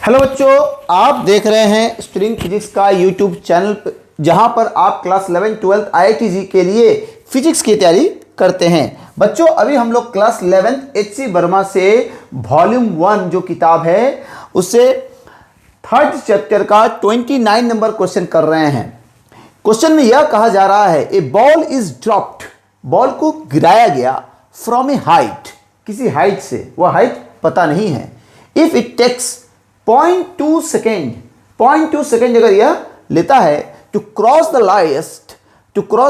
Hello बच्चों, आप देख रहे हैं स्ट्रिंग फिजिक्स का यूट्यूब चैनल जहां पर आप क्लास 11 12 IIT के लिए फिजिक्स की तैयारी करते हैं। बच्चों, अभी हम लोग क्लास 11 HC वर्मा से वॉल्यूम 1 जो किताब है उससे 3rd चैप्टर का 29 नंबर क्वेश्चन कर रहे हैं। क्वेश्चन में यह कहा जा रहा है a ball is dropped, ball को गिराया गया फ्रॉम ए हाइट, किसी हाइट से, वह हाइट पता नहीं है। If it takes 0.2 second, 0.2 second अगर यह लेता है to cross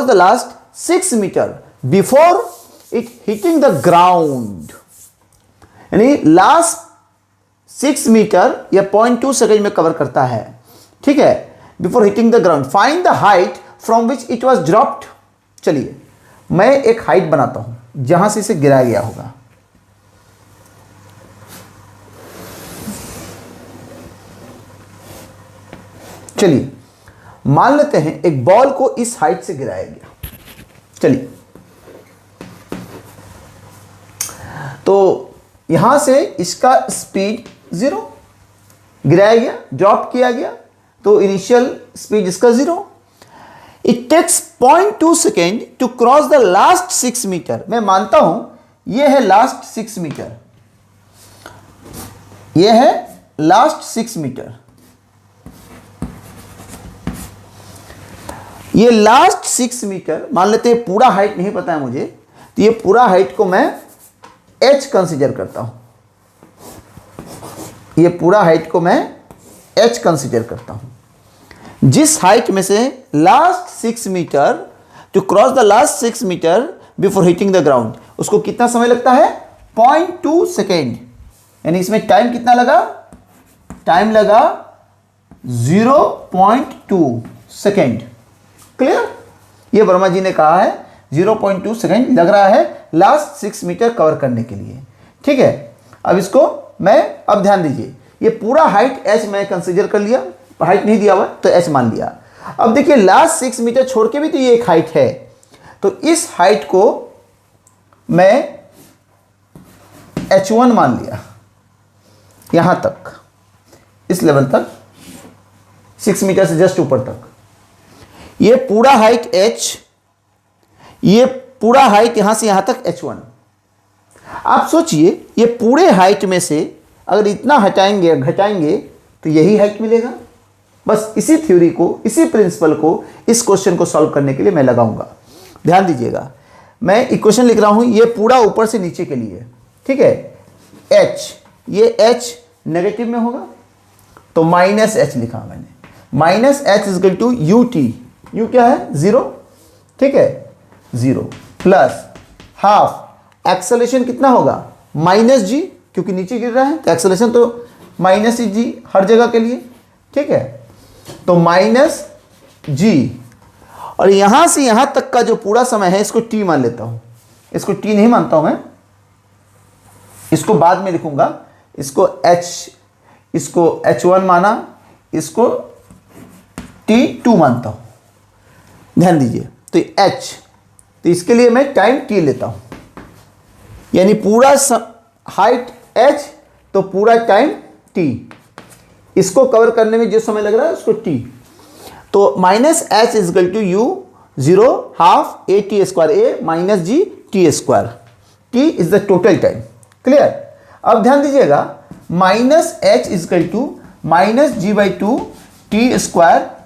the last 6 metre before it hitting the ground, यानी लास्ट 6 मीटर या 0.2 सेकेंड में कवर करता है, ठीक है, before hitting the ground. Find the height from which it was dropped. चलिए मैं एक हाइट बनाता हूं जहां से इसे गिराया गया होगा। चलिए मान लेते हैं एक बॉल को इस हाइट से गिराया गया। चलिए तो यहां से इसका स्पीड 0, गिराया गया, ड्रॉप किया गया, तो इनिशियल स्पीड इसका 0। It takes 0.2 second to cross the last 6 metre. मैं मानता हूं यह है लास्ट 6 मीटर, यह है लास्ट 6 मीटर। ये लास्ट 6 मीटर मान लेते हैं, पूरा हाइट नहीं पता है मुझे, तो ये पूरा हाइट को मैं h कंसीडर करता हूं। ये पूरा हाइट को मैं h कंसीडर करता हूं। जिस हाइट में से last 6 metre to cross the last 6 metre before hitting the ground, उसको कितना समय लगता है? 0.2 सेकेंड, यानी इसमें टाइम कितना लगा? टाइम लगा 0.2 सेकेंड। क्लियर? ये वर्मा जी ने कहा है 0.2 सेकेंड लग रहा है लास्ट 6 मीटर कवर करने के लिए, ठीक है। अब इसको मैं, अब ध्यान दीजिए, ये पूरा हाइट h मैं कंसीडर कर लिया, हाइट नहीं दिया हुआ तो h मान लिया। अब देखिए लास्ट 6 मीटर छोड़ के भी तो ये एक हाइट है, तो इस हाइट को मैं h1 मान लिया, यहां तक, इस लेवल तक, 6 मीटर से जस्ट ऊपर तक। ये पूरा हाइट h, ये पूरा हाइट यहां से यहां तक h1। आप सोचिए ये पूरे हाइट में से अगर इतना हटाएंगे घटाएंगे तो यही हाइट मिलेगा। बस इसी थ्योरी को, इसी प्रिंसिपल को इस क्वेश्चन को सॉल्व करने के लिए मैं लगाऊंगा। ध्यान दीजिएगा, मैं इक्वेशन लिख रहा हूं, ये पूरा ऊपर से नीचे के लिए, ठीक है। h, ये h नेगेटिव में होगा तो माइनस h लिखा मैंने, minus h is equal to ut, u क्या है? 0, ठीक है, 0 प्लस हाफ एक्सेलरेशन कितना होगा? माइनस जी, क्योंकि नीचे गिर रहा है तो एक्सेलरेशन तो माइनस जी हर जगह के लिए, ठीक है, तो माइनस जी। और यहां से यहां तक का जो पूरा समय है इसको t मान लेता हूं, इसको t नहीं मानता हूं मैं, इसको बाद में लिखूंगा, इसको h1 माना, इसको t2 मानता हूं। ध्यान दीजिए, तो h, तो इसके लिए मैं टाइम t लेता हूं, यानी पूरा हाइट h तो पूरा टाइम t, इसको कवर करने में जो समय लग रहा है उसको t, तो minus h is equal to u 0 half a t square, a minus g t square, t is the total time. Clear? अब ध्यान दीजिएगा, minus h is equal to minus g by 2 t square,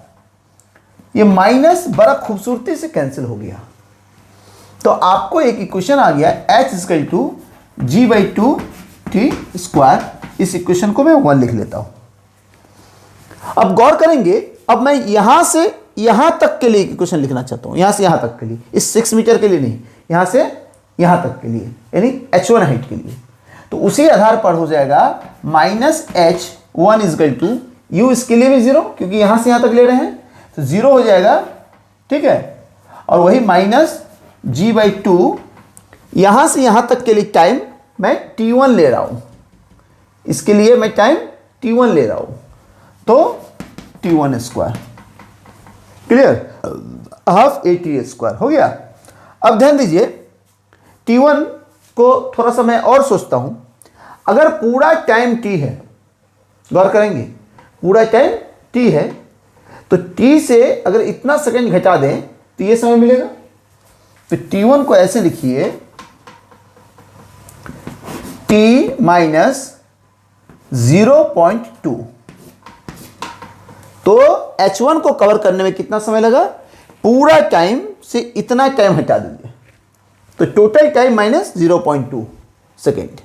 ये minus बड़ा खूबसूरती से cancel हो गया, तो आपको एक इक्वेशन आ गया h equal to g by 2 t square. इस इक्वेशन को मैं 1 लिख लेता हूं। अब गौर करेंगे, अब मैं यहां से यहां तक के लिए इक्वेशन लिखना चाहता हूं, यहां से यहां तक के लिए, इस 6 मीटर के लिए नहीं, यहां से यहां तक के लिए, यानी h1 हाइट के लिए, तो उसी आधार पर हो जाएगा minus h1 is equal to u, इसके लिए भी 0 क्योंकि यहां से यहां तक ले रहे हैं तो 0 हो जाएगा, ठीक है, और वही माइनस जी बाई 2, यहां से यहां तक के लिए टाइम मैं t1 ले रहा हूं, इसके लिए मैं टाइम t1 ले रहा हूं, तो t1 square. Clear? Half a t square हो गया। अब ध्यान दीजिए, t1 को थोड़ा सा मैं और सोचता हूं, अगर पूरा टाइम t है, गौर करेंगे, पूरा टाइम t है, तो t से अगर इतना सेकंड घटा दें तो ये समय मिलेगा। तो t1 को ऐसे लिखिए, t माइनस 0.2। तो h1 को कवर करने में कितना समय लगा, पूरा टाइम से इतना टाइम हटा दीजिए, तो टोटल टाइम माइनस 0.2 सेकेंड।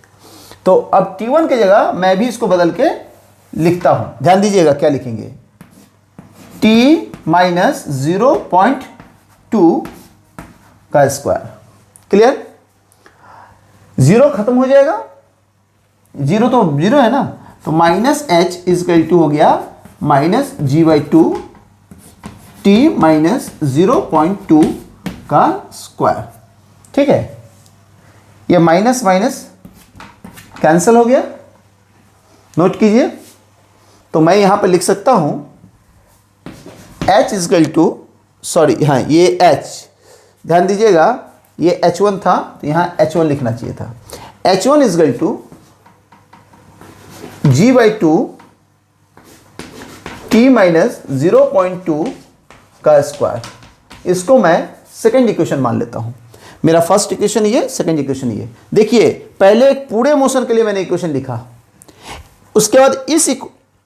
तो अब t1 की जगह मैं भी इसको बदल के लिखता हूं, ध्यान दीजिएगा क्या लिखेंगे, t माइनस 0.2 का स्क्वायर। क्लियर, जीरो खत्म हो जाएगा, जीरो तो जीरो है ना, तो माइनस एच इजकल टू हो गया माइनस g/2 t माइनस 0.2 का स्क्वायर। ठीक है, ये माइनस माइनस कैंसिल हो गया, नोट कीजिए। तो मैं यहां पर लिख सकता हूं h इजकल टू, सॉरी हाँ ये h, ध्यान दीजिएगा ये h1 था तो यहां h1 लिखना चाहिए था। h1 is equal to g/2 t minus 0.2 का स्क्वायर। इसको मैं सेकेंड इक्वेशन मान लेता हूं। मेरा फर्स्ट इक्वेशन ये, सेकेंड इक्वेशन ये। देखिए पहले एक पूरे मोशन के लिए मैंने इक्वेशन लिखा, उसके बाद इस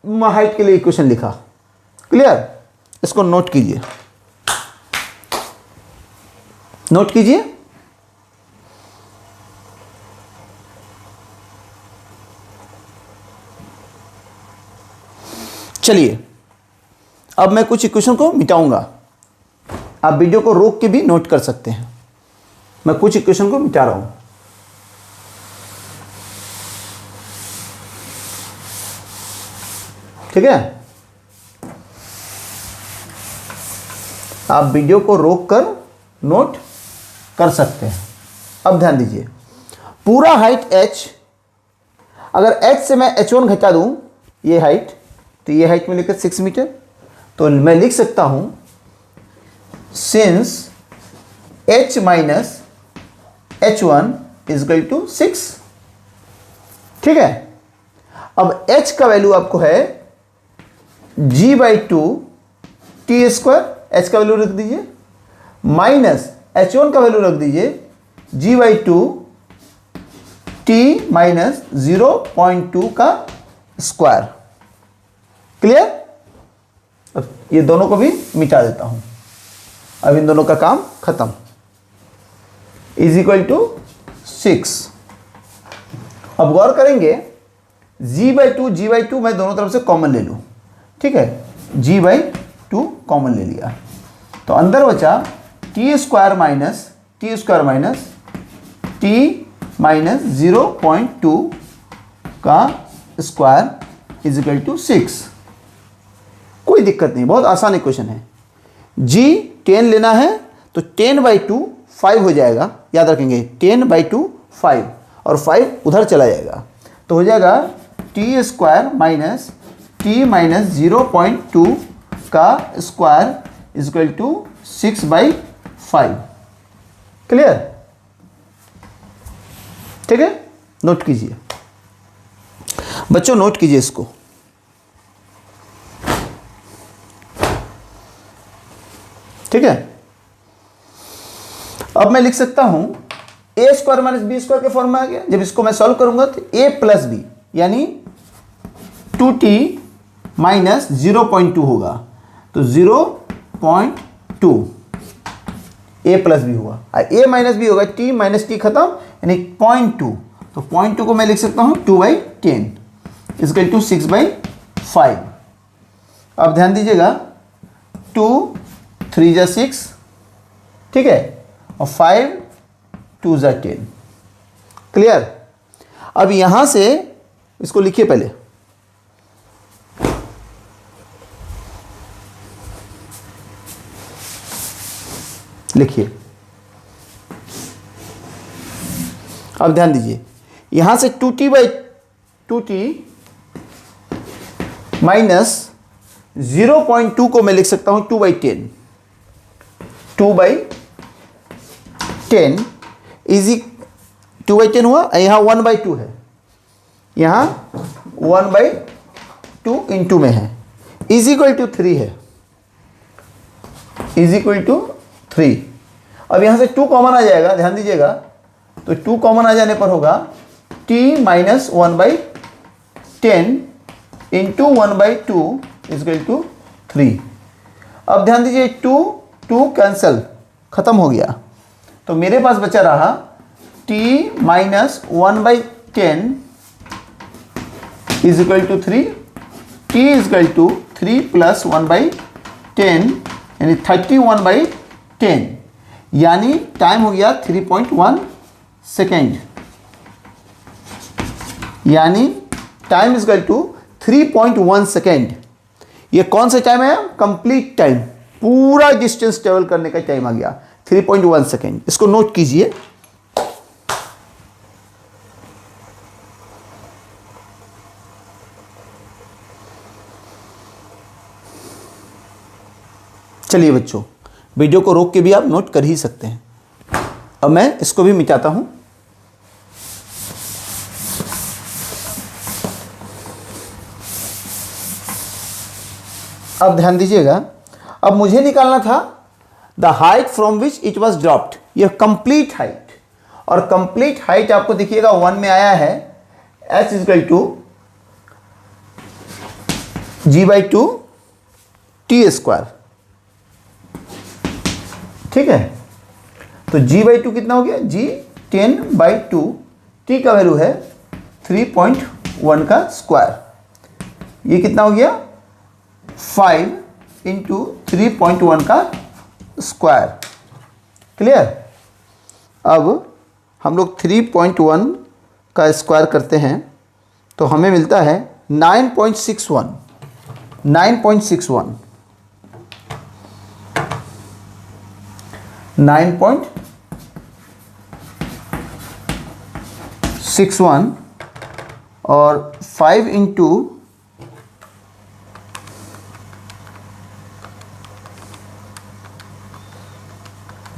हाइट के लिए इक्वेशन लिखा। क्लियर, इसको नोट कीजिए, नोट कीजिए। चलिए अब मैं कुछ इक्वेशन को मिटाऊंगा, आप वीडियो को रोक के भी नोट कर सकते हैं। मैं कुछ इक्वेशन को मिटा रहा हूं। ठीक है, आप वीडियो को रोक कर नोट कर सकते हैं। अब ध्यान दीजिए, पूरा हाइट h, अगर h से मैं h1 घटा दूं ये हाइट, तो ये हाइट में लिखा 6 मीटर, तो मैं लिख सकता हूं since h minus h1 is equal to 6। ठीक है, अब h का वैल्यू आपको है g/2 t स्क्वायर, h का वैल्यू रख दीजिए, माइनस h1 का वैल्यू रख दीजिए g/2 t माइनस 0.2 का स्क्वायर। क्लियर, अब ये दोनों को भी मिटा देता हूं, अब इन दोनों का काम खत्म। Is equal to 6। अब गौर करेंगे g/2 मैं दोनों तरफ से कॉमन ले लूं। ठीक है, g/2 कॉमन ले लिया, तो अंदर बचा t square minus t minus 0.2 का स्क्वायर इज इक्वल टू 6। कोई दिक्कत नहीं, बहुत आसान इक्वेशन है। g 10 लेना है तो 10/2 5 हो जाएगा, याद रखेंगे 10/2 5, और 5 उधर चला जाएगा, तो हो जाएगा t square minus t minus 0.2 का square is equal to 6/5। Clear, ठीक है, नोट कीजिए बच्चों, नोट कीजिए इसको। ठीक है, अब मैं लिख सकता हूं a square minus b square के फॉर्म में आ गया। जब इसको मैं सॉल्व करूंगा तो a प्लस बी यानी 2t माइनस 0.2 होगा, तो 0.2 a प्लस बी होगा, a माइनस बी होगा, t माइनस t खत्म यानी 0.2, तो 0.2 को मैं लिख सकता हूं 2/10 इजकल टू 6/5। अब ध्यान दीजिएगा 2 3 जा 6, ठीक है, और 5 2 जा 10। क्लियर, अब यहां से इसको लिखिए, पहले लिखिए। अब ध्यान दीजिए, यहां से 2t माइनस 0.2 को मैं लिख सकता हूं 2/10 इजी 2/10 हुआ, यहां 1/2 है, यहां 1/2 2 इंटू में है, इज इक्वल टू 3 है, इज इक्वल टू 3। अब यहाँ से 2 कॉमन आ जाएगा, ध्यान दीजिएगा, तो 2 कॉमन आ जाने पर होगा t minus 1/10 into 1/2 is equal to 3। अब ध्यान दीजिए 2 कैंसल, खत्म हो गया, तो मेरे पास बचा रहा t minus 1/10 is equal to 3, t is equal to 3 plus 1/10 यानी 31/10, यानी टाइम हो गया 3.1 सेकेंड, यानी time is equal to 3.1 second. ये कौन सा टाइम है? कंप्लीट टाइम, पूरा डिस्टेंस ट्रेवल करने का टाइम आ गया 3.1 सेकेंड। इसको नोट कीजिए। चलिए बच्चों, वीडियो को रोक के भी आप नोट कर ही सकते हैं। अब मैं इसको भी मिटाता हूं। अब ध्यान दीजिएगा, अब मुझे निकालना था the height from which it was dropped, यह कंप्लीट हाइट, और कंप्लीट हाइट आपको देखिएगा 1 में आया है, h is equal to g/2 t square, ठीक है। तो g/2 कितना हो गया? g 10/2, t का वैल्यू है 3.1 का स्क्वायर, ये कितना हो गया? 5 इंटू 3.1 का स्क्वायर। क्लियर? अब हम लोग 3.1 का स्क्वायर करते हैं तो हमें मिलता है 9.61, 9.61, 9.61 और 5 इंटू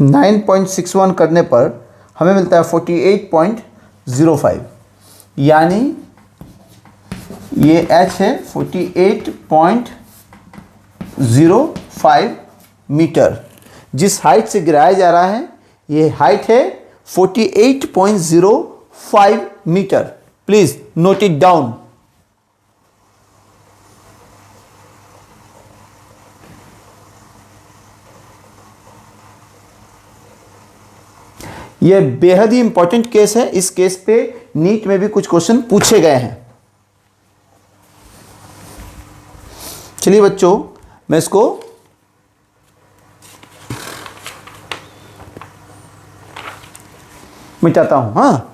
9.61 करने पर हमें मिलता है 48.05, यानी ये h है 48.05 मीटर। जिस हाइट से गिराया जा रहा है ये हाइट है 48.05 metre. Please note it down. यह बेहद ही इंपॉर्टेंट केस है। इस केस पे नीट में भी कुछ क्वेश्चन पूछे गए हैं। चलिए बच्चों, मैं इसको मिटाता हूं। हाँ,